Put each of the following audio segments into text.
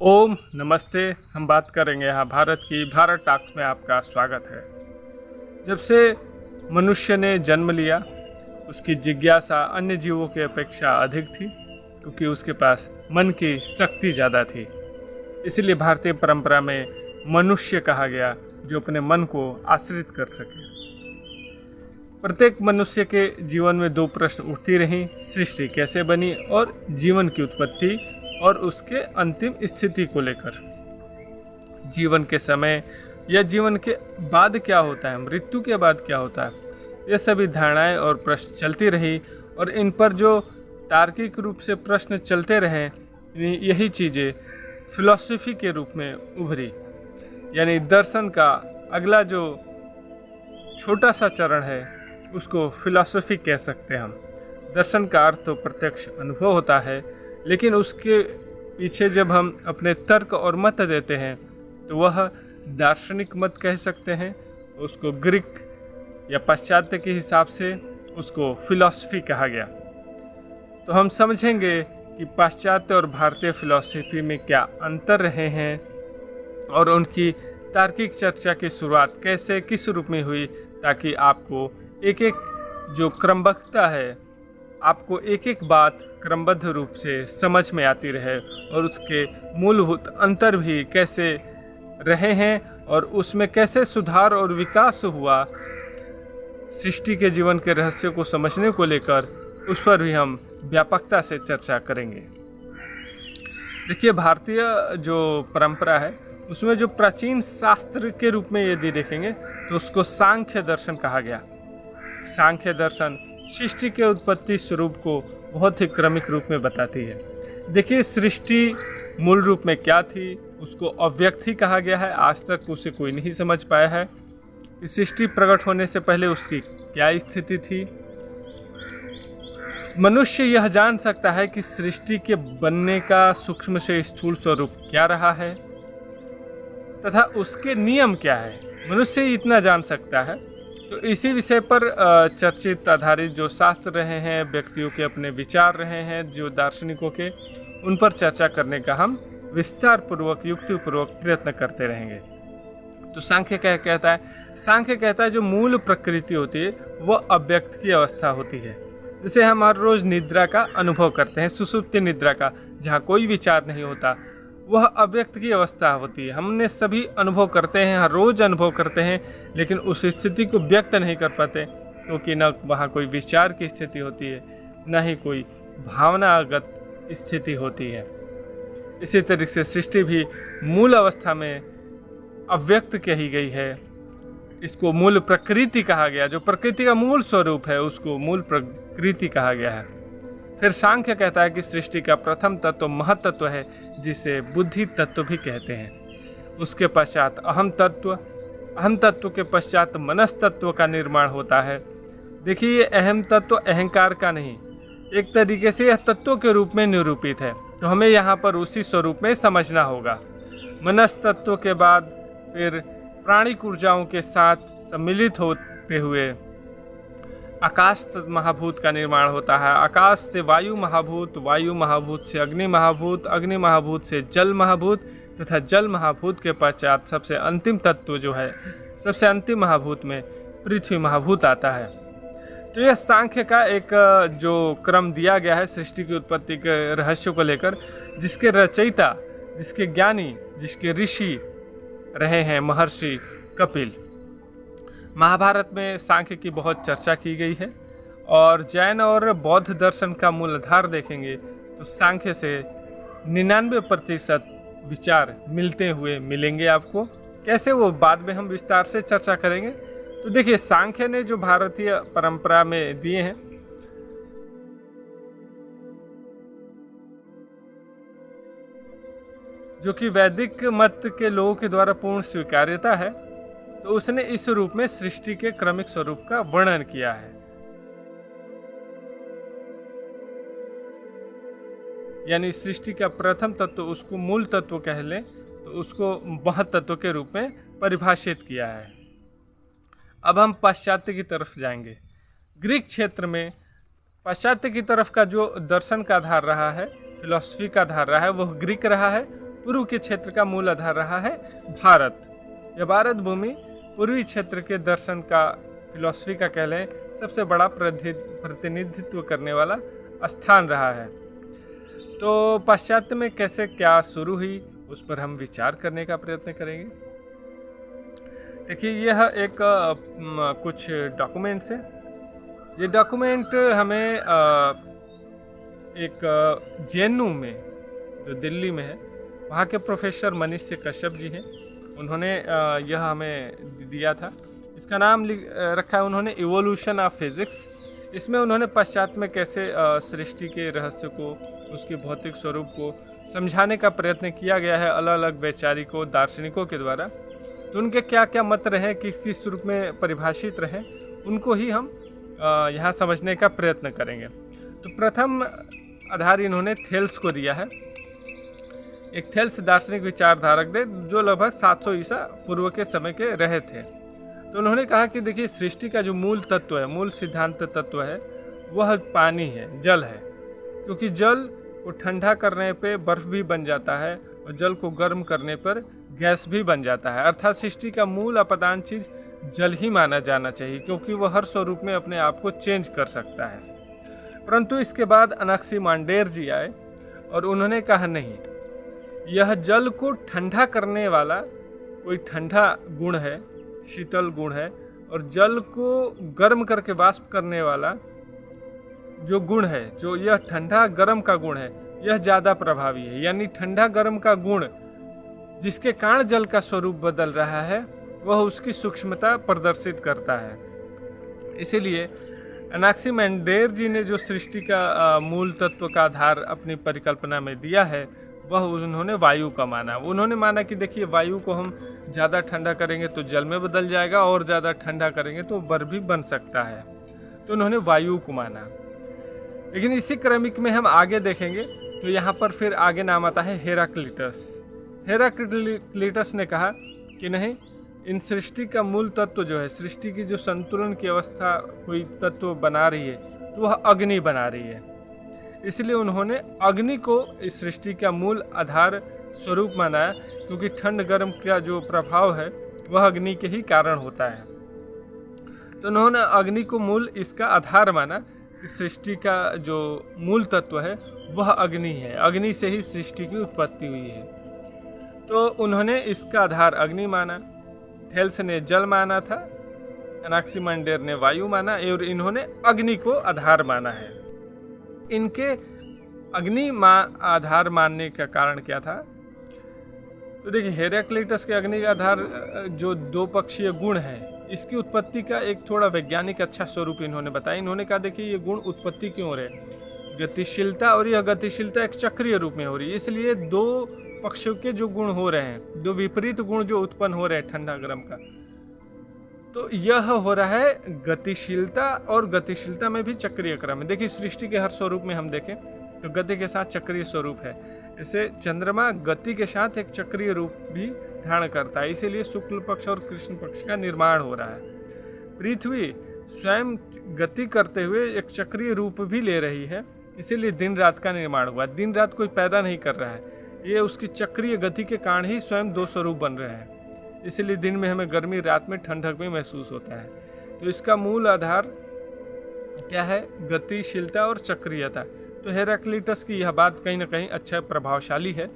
ओम नमस्ते। हम बात करेंगे यहाँ भारत की। भारत टॉक्स में आपका स्वागत है। जब से मनुष्य ने जन्म लिया उसकी जिज्ञासा अन्य जीवों की अपेक्षा अधिक थी, क्योंकि उसके पास मन की शक्ति ज़्यादा थी। इसलिए भारतीय परंपरा में मनुष्य कहा गया जो अपने मन को आश्रित कर सके। प्रत्येक मनुष्य के जीवन में दो प्रश्न उठती रहीं: सृष्टि कैसे बनी और जीवन की उत्पत्ति और उसके अंतिम स्थिति को लेकर। जीवन के समय या जीवन के बाद क्या होता है, मृत्यु के बाद क्या होता है, ये सभी धारणाएं और प्रश्न चलती रही और इन पर जो तार्किक रूप से प्रश्न चलते रहे, यही चीज़ें फिलॉसफी के रूप में उभरी। यानी दर्शन का अगला जो छोटा सा चरण है उसको फिलॉसफी कह सकते हैं हम। दर्शन का अर्थ तो प्रत्यक्ष अनुभव होता है, लेकिन उसके पीछे जब हम अपने तर्क और मत देते हैं तो वह दार्शनिक मत कह सकते हैं। उसको ग्रीक या पाश्चात्य के हिसाब से उसको फिलॉसफी कहा गया। तो हम समझेंगे कि पाश्चात्य और भारतीय फिलॉसफी में क्या अंतर रहे हैं और उनकी तार्किक चर्चा की शुरुआत कैसे किस रूप में हुई, ताकि आपको एक एक जो क्रमबद्धता है, आपको एक एक बात क्रमबद्ध रूप से समझ में आती रहे और उसके मूलभूत अंतर भी कैसे रहे हैं और उसमें कैसे सुधार और विकास हुआ। सृष्टि के जीवन के रहस्य को समझने को लेकर उस पर भी हम व्यापकता से चर्चा करेंगे। देखिए, भारतीय जो परंपरा है उसमें जो प्राचीन शास्त्र के रूप में यदि देखेंगे तो उसको सांख्य दर्शन कहा गया। सांख्य दर्शन सृष्टि के उत्पत्ति स्वरूप को बहुत ही क्रमिक रूप में बताती है। देखिए, सृष्टि मूल रूप में क्या थी उसको अव्यक्त ही कहा गया है। आज तक उसे कोई नहीं समझ पाया है कि सृष्टि प्रकट होने से पहले उसकी क्या स्थिति थी। मनुष्य यह जान सकता है कि सृष्टि के बनने का सूक्ष्म से स्थूल स्वरूप क्या रहा है तथा उसके नियम क्या है। मनुष्य इतना जान सकता है। तो इसी विषय पर चर्चित आधारित जो शास्त्र रहे हैं, व्यक्तियों के अपने विचार रहे हैं, जो दार्शनिकों के, उन पर चर्चा करने का हम विस्तार पूर्वक युक्तिपूर्वक प्रयत्न करते रहेंगे। तो सांख्य क्या कहता है? सांख्य कहता है जो मूल प्रकृति होती है वह अव्यक्त की अवस्था होती है। जैसे हम हर रोज़ निद्रा का अनुभव करते हैं, सुषुप्ति निद्रा का, जहाँ कोई विचार नहीं होता, वह अव्यक्त की अवस्था होती है। हमने सभी अनुभव करते हैं, हर रोज़ अनुभव करते हैं, लेकिन उस स्थिति को व्यक्त नहीं कर पाते, क्योंकि न वहाँ कोई विचार की स्थिति होती है, न ही कोई भावनागत स्थिति होती है। इसी तरीके से सृष्टि भी मूल अवस्था में अव्यक्त कही गई है। इसको मूल प्रकृति कहा गया। जो प्रकृति का मूल स्वरूप है उसको मूल प्रकृति कहा गया है। फिर सांख्य कहता है कि सृष्टि का प्रथम तत्व महत्त्व है, जिसे बुद्धि तत्व भी कहते हैं। उसके पश्चात अहम तत्व के पश्चात मनस तत्व का निर्माण होता है। देखिए, ये अहम तत्व अहंकार का नहीं, एक तरीके से यह तत्वों के रूप में निरूपित है, तो हमें यहाँ पर उसी स्वरूप में समझना होगा। मनस तत्व के बाद फिर प्राणिक ऊर्जाओं के साथ सम्मिलित होते हुए आकाश महाभूत का निर्माण होता है। आकाश से वायु महाभूत, वायु महाभूत से अग्नि महाभूत, अग्नि महाभूत से जल महाभूत तथा जल महाभूत के पश्चात सबसे अंतिम तत्व जो है, सबसे अंतिम महाभूत में पृथ्वी महाभूत आता है। तो यह सांख्य का एक जो क्रम दिया गया है सृष्टि की उत्पत्ति के रहस्य को लेकर, जिसके रचयिता, जिसके ज्ञानी, जिसके ऋषि रहे हैं महर्षि कपिल। महाभारत में सांख्य की बहुत चर्चा की गई है और जैन और बौद्ध दर्शन का मूल आधार देखेंगे तो सांख्य से 99% विचार मिलते हुए मिलेंगे आपको। कैसे, वो बाद में हम विस्तार से चर्चा करेंगे। तो देखिए, सांख्य ने जो भारतीय परंपरा में दिए हैं, जो कि वैदिक मत के लोगों के द्वारा पूर्ण स्वीकार्यता है, तो उसने इस रूप में सृष्टि के क्रमिक स्वरूप का वर्णन किया है। यानी सृष्टि का प्रथम तत्व, उसको मूल तत्व कह लें तो उसको महत्त्व के रूप में परिभाषित किया है। अब हम पाश्चात्य की तरफ जाएंगे। ग्रीक क्षेत्र में पाश्चात्य की तरफ का जो दर्शन का आधार रहा है, फिलॉसफी का आधार रहा है, वह ग्रीक रहा है पूर्व के क्षेत्र का मूल आधार रहा है भारत। यह भारत भूमि पूर्वी क्षेत्र के दर्शन का, फिलॉसफी का कह लें, सबसे बड़ा प्रतिनिधित्व करने वाला स्थान रहा है। तो पाश्चात्य में कैसे क्या शुरू हुई उस पर हम विचार करने का प्रयत्न करेंगे। देखिए, यह एक कुछ डॉक्यूमेंट्स है। ये डॉक्यूमेंट हमें एक जेएनयू में, जो दिल्ली में है, वहाँ के प्रोफेसर मनीष कश्यप जी हैं, उन्होंने यह हमें दिया था। इसका नाम रखा है उन्होंने इवोल्यूशन ऑफ फिजिक्स। इसमें उन्होंने पश्चात में कैसे सृष्टि के रहस्य को, उसके भौतिक स्वरूप को समझाने का प्रयत्न किया गया है अलग अलग वैचारिकों, दार्शनिकों के द्वारा। तो उनके क्या क्या मत रहे, किस किस रूप में परिभाषित रहे, उनको ही हम यहाँ समझने का प्रयत्न करेंगे। तो प्रथम आधार इन्होंने थेल्स को दिया है। एक थेल्स दार्शनिक विचारधारक थे जो लगभग 700 ईसा पूर्व के समय के रहे थे। तो उन्होंने कहा कि देखिए, सृष्टि का जो मूल तत्व है, मूल सिद्धांत तत्व है, वह पानी है, जल है। क्योंकि जल को ठंडा करने पे बर्फ भी बन जाता है और जल को गर्म करने पर गैस भी बन जाता है। अर्थात सृष्टि का मूल अपादान चीज जल ही माना जाना चाहिए, क्योंकि वह हर स्वरूप में अपने आप को चेंज कर सकता है। परंतु इसके बाद अनाक्सीमांडेर जी आए और उन्होंने कहा नहीं, यह जल को ठंडा करने वाला कोई ठंडा गुण है, शीतल गुण है, और जल को गर्म करके वाष्प करने वाला जो गुण है, जो यह ठंडा गर्म का गुण है, यह ज़्यादा प्रभावी है। यानी ठंडा गर्म का गुण जिसके कारण जल का स्वरूप बदल रहा है, वह उसकी सूक्ष्मता प्रदर्शित करता है। इसीलिए अनाक्सीमेंडेर जी ने जो सृष्टि का मूल तत्व का आधार अपनी परिकल्पना में दिया है, वह उन्होंने वायु का माना। उन्होंने माना कि देखिए, वायु को हम ज़्यादा ठंडा करेंगे तो जल में बदल जाएगा, और ज़्यादा ठंडा करेंगे तो बर्फ भी बन सकता है। तो उन्होंने वायु को माना। लेकिन इसी क्रमिक में हम आगे देखेंगे तो यहाँ पर फिर आगे नाम आता है हेराक्लिटस। हेराक्लिटस ने कहा कि नहीं, इन सृष्टि का मूल तत्व जो है, सृष्टि की जो संतुलन की अवस्था कोई तत्व बना रही है, तो वह अग्नि बना रही है। इसलिए उन्होंने अग्नि को इस सृष्टि का मूल आधार स्वरूप माना, क्योंकि ठंड गर्म का जो प्रभाव है वह अग्नि के ही कारण होता है। तो उन्होंने अग्नि को मूल इसका आधार माना कि सृष्टि का जो मूल तत्व है वह अग्नि है, अग्नि से ही सृष्टि की उत्पत्ति हुई है। तो उन्होंने इसका आधार अग्नि माना। थेल्स ने जल माना था, अनाक्सीमेंडेर ने वायु माना, और इन्होंने अग्नि को आधार माना है। इनके अग्नि आधार मानने का कारण क्या था? तो देखिए, हेराक्लिटस के अग्नि का आधार जो दो पक्षीय गुण है, इसकी उत्पत्ति का एक थोड़ा वैज्ञानिक अच्छा स्वरूप इन्होंने बताया। इन्होंने कहा देखिए, ये गुण उत्पत्ति क्यों हो रहे, गतिशीलता, और यह गतिशीलता एक चक्रीय रूप में हो रही है। इसलिए दो पक्षों के जो गुण हो रहे हैं, दो विपरीत गुण जो उत्पन्न हो रहे हैं ठंडा गर्म का, तो यह हो रहा है गतिशीलता, और गतिशीलता में भी चक्रीय क्रम है। देखिए, सृष्टि के हर स्वरूप में हम देखें तो गति के साथ चक्रीय स्वरूप है। जैसे चंद्रमा गति के साथ एक चक्रीय रूप भी धारण करता है, इसीलिए शुक्ल पक्ष और कृष्ण पक्ष का निर्माण हो रहा है। पृथ्वी स्वयं गति करते हुए एक चक्रीय रूप भी ले रही है, इसीलिए दिन रात का निर्माण हुआ। दिन रात कोई पैदा नहीं कर रहा है, ये उसकी चक्रीय गति के कारण ही स्वयं दो स्वरूप बन रहे हैं। इसीलिए दिन में हमें गर्मी, रात में ठंडक भी महसूस होता है। तो इसका मूल आधार क्या है? गतिशीलता और चक्रीयता। तो हेराक्लिटस की यह बात कहीं ना कहीं अच्छा प्रभावशाली है।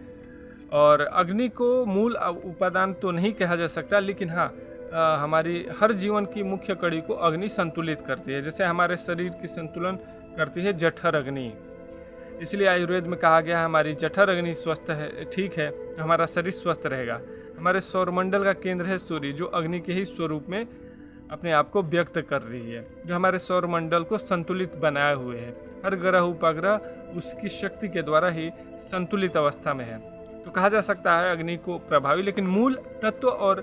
और अग्नि को मूल उपादान तो नहीं कहा जा सकता, लेकिन हाँ, हमारी हर जीवन की मुख्य कड़ी को अग्नि संतुलित करती है। जैसे हमारे शरीर की संतुलन करती है जठर अग्नि, इसलिए आयुर्वेद में कहा गया है हमारी जठर अग्नि स्वस्थ है, ठीक है, हमारा शरीर स्वस्थ रहेगा। हमारे सौरमंडल का केंद्र है सूर्य, जो अग्नि के ही स्वरूप में अपने आप को व्यक्त कर रही है, जो हमारे सौरमंडल को संतुलित बनाए हुए है। हर ग्रह उपग्रह उसकी शक्ति के द्वारा ही संतुलित अवस्था में है। तो कहा जा सकता है अग्नि को प्रभावी, लेकिन मूल तत्व और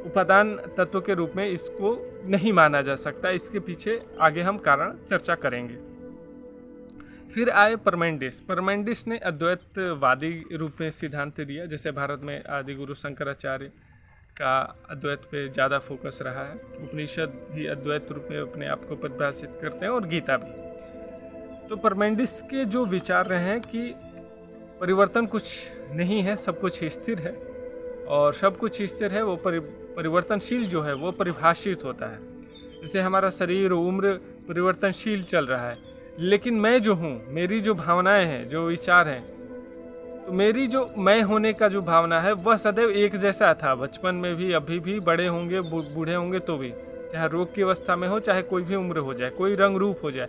उपादान तत्व के रूप में इसको नहीं माना जा सकता। इसके पीछे आगे हम कारण चर्चा करेंगे। फिर आए परमेंडिस। परमेंडिस ने अद्वैतवादी रूप में सिद्धांत दिया। जैसे भारत में आदि गुरु शंकराचार्य का अद्वैत पे ज़्यादा फोकस रहा है। उपनिषद भी अद्वैत रूप में अपने आप को परिभाषित करते हैं, और गीता भी। तो परमेंडिस के जो विचार रहे हैं कि परिवर्तन कुछ नहीं है, सब कुछ स्थिर है, और सब कुछ स्थिर है वो परिवर्तनशील जो है वो परिभाषित होता है। जैसे हमारा शरीर उम्र परिवर्तनशील चल रहा है, लेकिन मैं जो हूँ, मेरी जो भावनाएं हैं, जो विचार हैं, तो मेरी जो मैं होने का जो भावना है वह सदैव एक जैसा था, बचपन में भी, अभी भी, बड़े होंगे, बूढ़े होंगे तो भी, चाहे रोग की अवस्था में हो, चाहे कोई भी उम्र हो जाए, कोई रंग रूप हो जाए,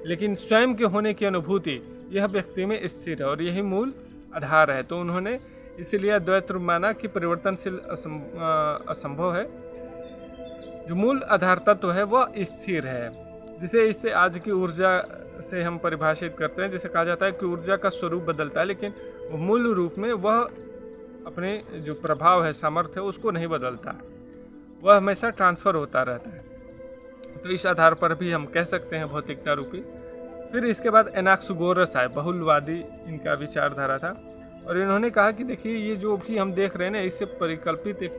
लेकिन स्वयं के होने की अनुभूति यह व्यक्ति में स्थिर है और यही मूल आधार है। तो उन्होंने इसीलिए द्वैत रूप माना कि परिवर्तनशील असंभव है, जो मूल आधार तत्व है वह स्थिर है। जिसे इससे आज की ऊर्जा से हम परिभाषित करते हैं, जैसे कहा जाता है कि ऊर्जा का स्वरूप बदलता है, लेकिन मूल रूप में वह अपने जो प्रभाव है, सामर्थ्य है, उसको नहीं बदलता, वह हमेशा ट्रांसफ़र होता रहता है। तो इस आधार पर भी हम कह सकते हैं भौतिकता रूपी। फिर इसके बाद एनाक्सागोरस आए, बहुलवादी इनका विचारधारा था, और इन्होंने कहा कि देखिए ये जो भी हम देख रहे हैं ना, इससे परिकल्पित एक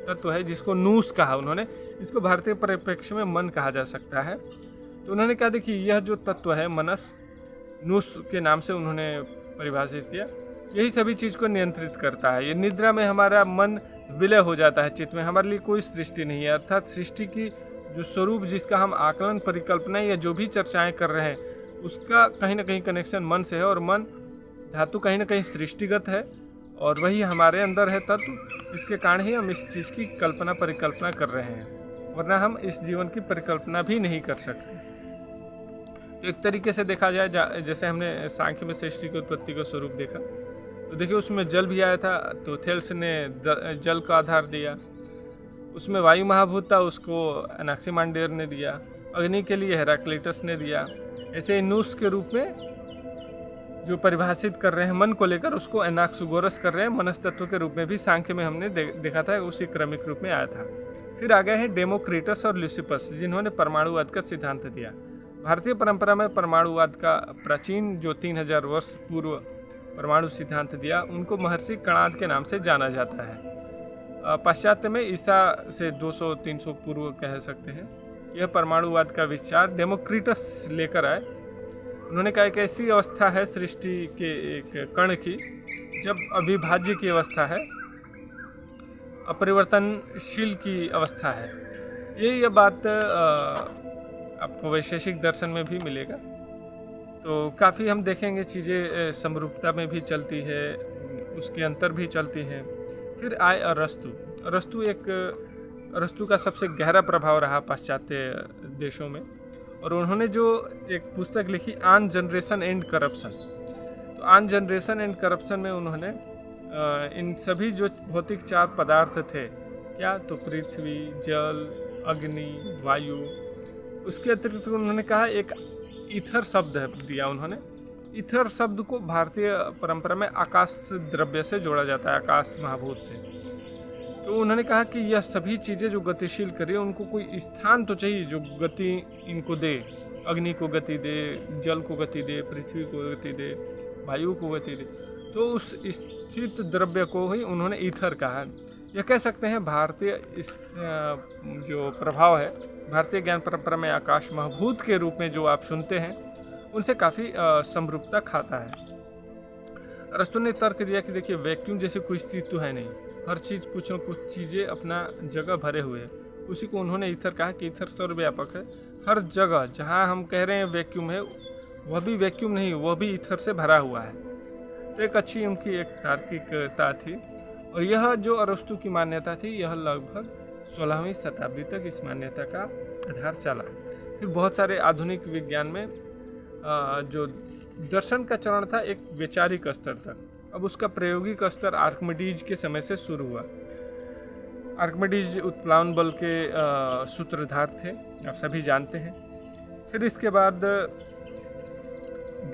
तत्व है जिसको नूस कहा उन्होंने, इसको भारतीय परिप्रेक्ष्य में मन कहा जा सकता है। तो उन्होंने कहा देखिए यह जो तत्व है मनस, नूस के नाम से उन्होंने परिभाषित किया, यही सभी चीज़ को नियंत्रित करता है। ये निद्रा में हमारा मन विलय हो जाता है, चित्त में हमारे लिए कोई सृष्टि नहीं है, अर्थात सृष्टि की जो स्वरूप जिसका हम आकलन, परिकल्पना या जो भी चर्चाएं कर रहे हैं, उसका कहीं ना कहीं कनेक्शन मन से है, और मन धातु कहीं ना कहीं सृष्टिगत है और वही हमारे अंदर है तत्व। इसके कारण ही हम इस चीज़ की कल्पना परिकल्पना कर रहे हैं, वरना हम इस जीवन की परिकल्पना भी नहीं कर सकते। तो एक तरीके से देखा जाए, जैसे हमने सांख्य में सृष्टि की उत्पत्ति का स्वरूप देखा, तो देखिए उसमें जल भी आया था, तो थेल्स ने जल का आधार दिया, उसमें वायु महाभूत था, उसको एनाक्सिमांडर ने दिया, अग्नि के लिए हेराक्लिटस ने दिया। ऐसे नूस के रूप में जो परिभाषित कर रहे हैं मन को लेकर, उसको एनाक्सागोरस कर रहे हैं, मनस तत्व के रूप में भी सांख्य में हमने देखा था, उसी क्रमिक रूप में आया था। फिर आ गए हैं डेमोक्रिटस और ल्यूसिपस, जिन्होंने परमाणुवाद का सिद्धांत दिया। भारतीय परंपरा में परमाणुवाद का प्राचीन जो 3000 वर्ष पूर्व परमाणु सिद्धांत दिया, उनको महर्षि कणाद के नाम से जाना जाता है। पाश्चात्य में ईसा से 200-300 पूर्व कह सकते हैं। यह परमाणुवाद का विचार डेमोक्रिटस लेकर आए। उन्होंने कहा एक ऐसी अवस्था है सृष्टि के एक कण की, जब अविभाज्य की अवस्था है, अपरिवर्तनशील की अवस्था है। यह बात आपको वैशेषिक दर्शन में भी मिलेगा। तो काफ़ी हम देखेंगे चीज़ें समरूपता में भी चलती है, उसके अंतर भी चलती हैं। फिर आए अरस्तु का सबसे गहरा प्रभाव रहा पाश्चात्य देशों में, और उन्होंने जो एक पुस्तक लिखी ऑन जनरेशन एंड करप्शन, तो ऑन जनरेशन एंड करप्शन में उन्होंने इन सभी जो भौतिक 4 पदार्थ थे, क्या तो पृथ्वी, जल, अग्नि, वायु, उसके अतिरिक्त उन्होंने कहा एक ईथर शब्द दिया। उन्होंने ईथर शब्द को भारतीय परंपरा में आकाश द्रव्य से जोड़ा जाता है, आकाश महाभूत से। तो उन्होंने कहा कि यह सभी चीज़ें जो गतिशील करें, उनको कोई स्थान तो चाहिए जो गति इनको दे, अग्नि को गति दे, जल को गति दे, पृथ्वी को गति दे, वायु को गति दे। तो उस स्थित द्रव्य को ही उन्होंने ईथर कहा। यह कह सकते हैं भारतीय जो प्रभाव है, भारतीय ज्ञान परंपरा में आकाश महाभूत के रूप में जो आप सुनते हैं, उनसे काफ़ी समरूपता खाता है। अरस्तु ने तर्क दिया कि देखिए वैक्यूम जैसी कोई स्थिति तो है नहीं, हर चीज़ कुछ न कुछ चीज़ें अपना जगह भरे हुए हैं। उसी को उन्होंने ईथर कहा कि ईथर सर्वव्यापक है, हर जगह जहाँ हम कह रहे हैं वैक्यूम है, वह भी वैक्यूम नहीं, वह भी ईथर से भरा हुआ है। तो एक अच्छी उनकी एक तार्किकता थी, और यह जो अरस्तु की मान्यता थी, यह लगभग 16वीं शताब्दी तक इस मान्यता का आधार चला। फिर बहुत सारे आधुनिक विज्ञान में जो दर्शन का चरण था एक वैचारिक स्तर तक, अब उसका प्रायोगिक स्तर आर्किमिडीज के समय से शुरू हुआ। आर्किमिडीज उत्प्लावन बल के सूत्रधार थे, आप सभी जानते हैं। फिर इसके बाद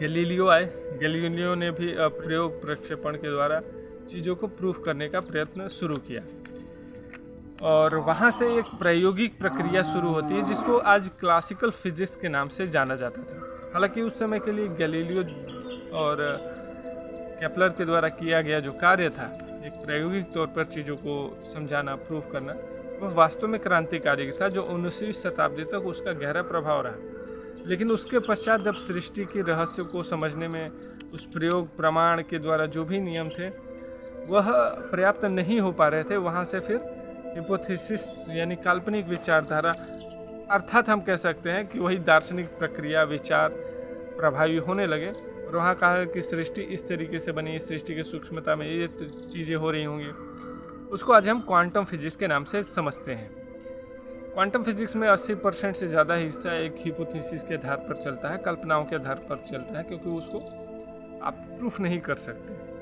गैलीलियो आए। गैलीलियो ने भी प्रयोग प्रक्षेपण के द्वारा चीज़ों को प्रूफ करने का प्रयत्न शुरू किया, और वहाँ से एक प्रायोगिक प्रक्रिया शुरू होती है जिसको आज क्लासिकल फिजिक्स के नाम से जाना जाता था। हालांकि उस समय के लिए गैलीलियो और केपलर के द्वारा किया गया जो कार्य था, एक प्रायोगिक तौर पर चीज़ों को समझाना, प्रूफ करना, वह वास्तव में क्रांतिकारी था, जो 19वीं शताब्दी तक उसका गहरा प्रभाव रहा। लेकिन उसके पश्चात जब सृष्टि के रहस्य को समझने में उस प्रयोग प्रमाण के द्वारा जो भी नियम थे वह पर्याप्त नहीं हो पा रहे थे, वहाँ से फिर हिपोथेसिस यानी काल्पनिक विचारधारा, अर्थात हम कह सकते हैं कि वही दार्शनिक प्रक्रिया विचार प्रभावी होने लगे। और वहाँ कहा कि सृष्टि इस तरीके से बनी, सृष्टि की सूक्ष्मता में ये चीज़ें हो रही होंगी। उसको आज हम क्वांटम फिजिक्स के नाम से समझते हैं। क्वांटम फिजिक्स में 80% से ज़्यादा हिस्सा एक हिपोथेसिस के आधार पर चलता है, कल्पनाओं के आधार पर चलता है, क्योंकि उसको आप प्रूफ नहीं कर सकते।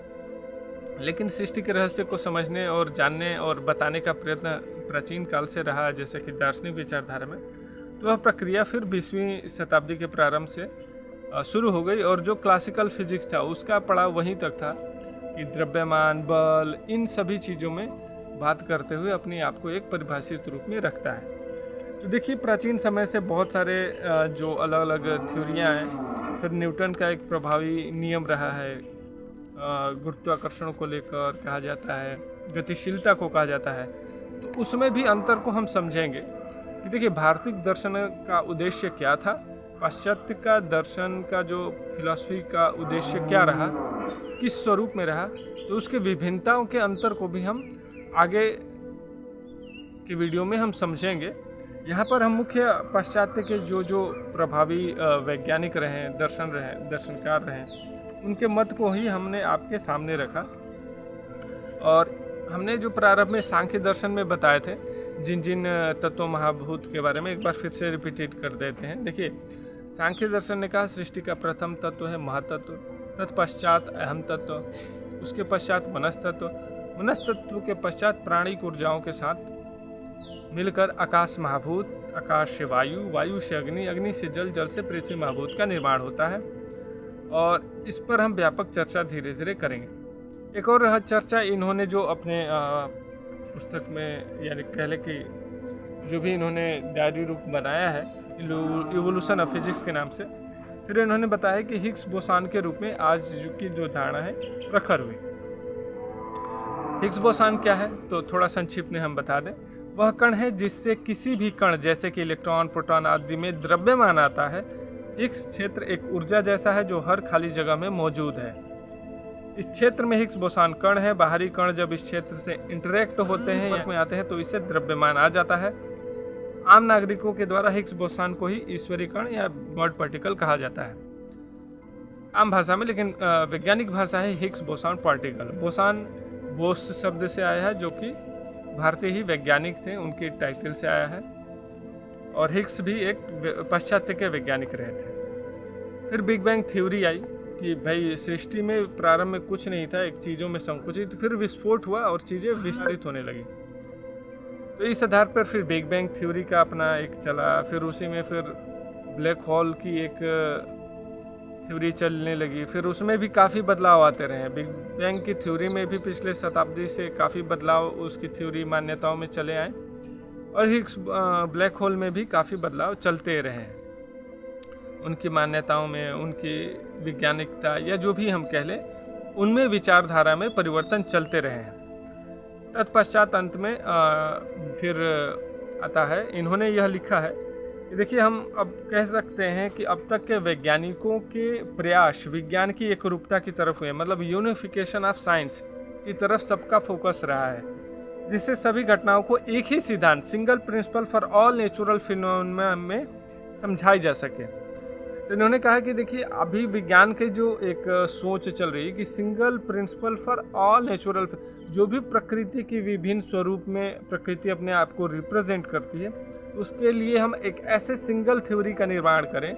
लेकिन सृष्टि के रहस्य को समझने और जानने और बताने का प्रयत्न प्राचीन काल से रहा, जैसे कि दार्शनिक विचारधारा में। तो वह प्रक्रिया फिर 20वीं शताब्दी के प्रारंभ से शुरू हो गई, और जो क्लासिकल फिजिक्स था उसका पड़ाव वहीं तक था कि द्रव्यमान, बल, इन सभी चीज़ों में बात करते हुए अपने आप को एक परिभाषित रूप में रखता है। तो देखिए, प्राचीन समय से बहुत सारे जो अलग अलग थ्योरियाँ हैं, फिर न्यूटन का एक प्रभावी नियम रहा है, गुरुत्वाकर्षण को लेकर कहा जाता है, गतिशीलता को कहा जाता है। तो उसमें भी अंतर को हम समझेंगे कि देखिए, भारतीय दर्शन का उद्देश्य क्या था, पाश्चात्य का दर्शन का जो फिलॉसफी का उद्देश्य क्या रहा, किस स्वरूप में रहा। तो उसके विभिन्नताओं के अंतर को भी हम आगे की वीडियो में हम समझेंगे। यहाँ पर हम मुख्य पाश्चात्य के जो प्रभावी वैज्ञानिक रहे, दर्शनकार रहे, उनके मत को ही हमने आपके सामने रखा। और हमने जो प्रारंभ में सांख्य दर्शन में बताए थे, जिन जिन तत्व महाभूत के बारे में एक बार फिर से रिपीटेड कर देते हैं। देखिए, सांख्य दर्शन ने कहा सृष्टि का प्रथम तत्व है महातत्व, तत्पश्चात अहम तत्व, उसके पश्चात मनस्तत्व, मनस्तत्व के पश्चात प्राणिक ऊर्जाओं के साथ मिलकर आकाश महाभूत, आकाश से वायु, वायु से अग्नि, अग्नि से जल, जल से पृथ्वी महाभूत का निर्माण होता है। और इस पर हम व्यापक चर्चा धीरे धीरे करेंगे। एक और चर्चा इन्होंने जो अपने पुस्तक में, यानी कह लें कि जो भी इन्होंने डायरी रूप बनाया है, इवोल्यूशन ऑफ फिजिक्स के नाम से, फिर इन्होंने बताया कि हिग्स बोसान के रूप में आज की जो धारणा है प्रखर हुई। हिग्स बोसान क्या है, तो थोड़ा संक्षिप्त में हम बता दें। वह कण है जिससे किसी भी कण, जैसे कि इलेक्ट्रॉन, प्रोटॉन आदि में द्रव्यमान आता है। हिग्स क्षेत्र एक ऊर्जा जैसा है जो हर खाली जगह में मौजूद है। इस क्षेत्र में हिग्स बोसान कण है। बाहरी कण जब इस क्षेत्र से इंटरेक्ट होते हैं या में आते हैं तो इससे द्रव्यमान आ जाता है। आम नागरिकों के द्वारा हिग्स बोसान को ही ईश्वरीय कण या गॉड पार्टिकल कहा जाता है आम भाषा में, लेकिन वैज्ञानिक भाषा है Higgs boson particle. Boson Bose शब्द से आया है, जो कि भारतीय ही वैज्ञानिक थे, उनके टाइटल से आया है। और हिग्स भी एक पाश्चात्य के वैज्ञानिक रहे थे। फिर बिग बैंग थ्योरी आई कि भाई सृष्टि में प्रारंभ में कुछ नहीं था, एक चीज़ों में संकुचित, फिर विस्फोट हुआ और चीज़ें विस्तृत होने लगी। तो इस आधार पर फिर बिग बैंग थ्योरी का अपना एक चला। फिर उसी में फिर ब्लैक होल की एक थ्योरी चलने लगी। फिर उसमें भी काफ़ी बदलाव आते रहे। बिग बैंग की थ्योरी में भी पिछले शताब्दी से काफ़ी बदलाव उसकी थ्योरी मान्यताओं में चले आए, और हिग्स ब्लैक होल में भी काफ़ी बदलाव चलते रहे उनकी मान्यताओं में, उनकी वैज्ञानिकता या जो भी हम कह लें, उनमें विचारधारा में परिवर्तन चलते रहे हैं। तत्पश्चात अंत में फिर आता है, इन्होंने यह लिखा है कि देखिए, हम अब कह सकते हैं कि अब तक के वैज्ञानिकों के प्रयास विज्ञान की एकरूपता की तरफ हुए, मतलब यूनिफिकेशन ऑफ साइंस की तरफ सबका फोकस रहा है, जिससे सभी घटनाओं को एक ही सिद्धांत, single principle for all natural phenomena में समझाई जा सके। तो इन्होंने कहा कि देखिए, अभी विज्ञान की जो एक सोच चल रही है कि single principle for all natural, जो भी प्रकृति की विभिन्न स्वरूप में प्रकृति अपने आप को रिप्रेजेंट करती है, उसके लिए हम एक ऐसे सिंगल थ्योरी का निर्माण करें,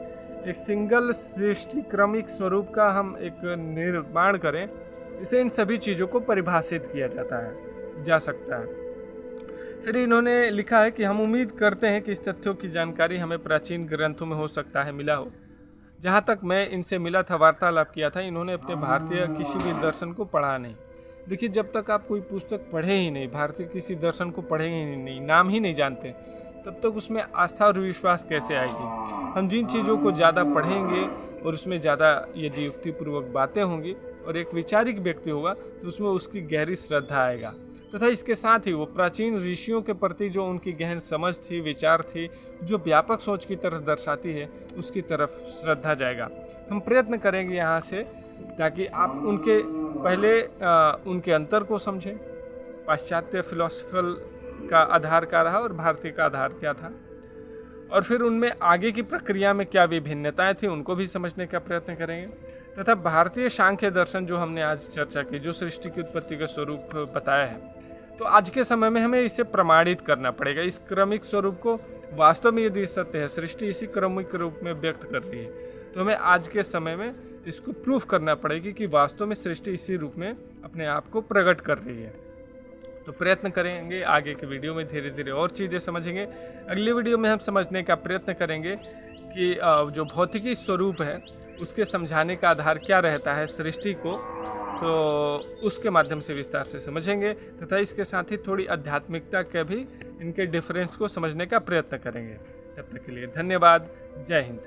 एक सिंगल सृष्टि क्रमिक स्वरूप का हम एक निर्माण करें, इसे इन सभी चीज़ों को परिभाषित किया जा सकता है। फिर इन्होंने लिखा है कि हम उम्मीद करते हैं कि इस तथ्यों की जानकारी हमें प्राचीन ग्रंथों में हो सकता है मिला हो। जहाँ तक मैं इनसे मिला था, वार्तालाप किया था, इन्होंने अपने भारतीय किसी भी दर्शन को पढ़ा नहीं। देखिए, जब तक आप कोई पुस्तक पढ़े ही नहीं, भारतीय किसी दर्शन को पढ़े ही नहीं, नाम ही नहीं जानते, तब तक उसमें आस्था और विश्वास कैसे आएगी। हम जिन चीज़ों को ज़्यादा पढ़ेंगे और उसमें ज़्यादा यदि युक्तिपूर्वक बातें होंगी और एक वैचारिक व्यक्ति होगा तो उसमें उसकी गहरी श्रद्धा आएगा, तथा इसके साथ ही वो प्राचीन ऋषियों के प्रति जो उनकी गहन समझ थी, विचार थी, जो व्यापक सोच की तरफ दर्शाती है, उसकी तरफ श्रद्धा जाएगा। हम प्रयत्न करेंगे यहाँ से ताकि आप उनके पहले उनके अंतर को समझें, पाश्चात्य फिलोसफल का आधार क्या रहा और भारतीय का आधार क्या था, और फिर उनमें आगे की प्रक्रिया में क्या विभिन्नताएं थी उनको भी समझने का प्रयत्न करेंगे, तथा भारतीय सांख्य दर्शन जो हमने आज चर्चा की, जो सृष्टि की उत्पत्ति का स्वरूप बताया है, तो आज के समय में हमें इसे प्रमाणित करना पड़ेगा। इस क्रमिक स्वरूप को वास्तव में यदि सत्य है, सृष्टि इसी क्रमिक रूप में व्यक्त कर रही है, तो हमें आज के समय में इसको प्रूफ करना पड़ेगी कि वास्तव में सृष्टि इसी रूप में अपने आप को प्रकट कर रही है। तो प्रयत्न करेंगे आगे के वीडियो में धीरे धीरे और चीज़ें समझेंगे। अगली वीडियो में हम समझने का प्रयत्न करेंगे कि जो भौतिकी स्वरूप है उसके समझाने का आधार क्या रहता है सृष्टि को, तो उसके माध्यम से विस्तार से समझेंगे, तथा इसके साथ ही थोड़ी आध्यात्मिकता के भी इनके डिफरेंस को समझने का प्रयत्न करेंगे। तब तक के लिए धन्यवाद। जय हिंद।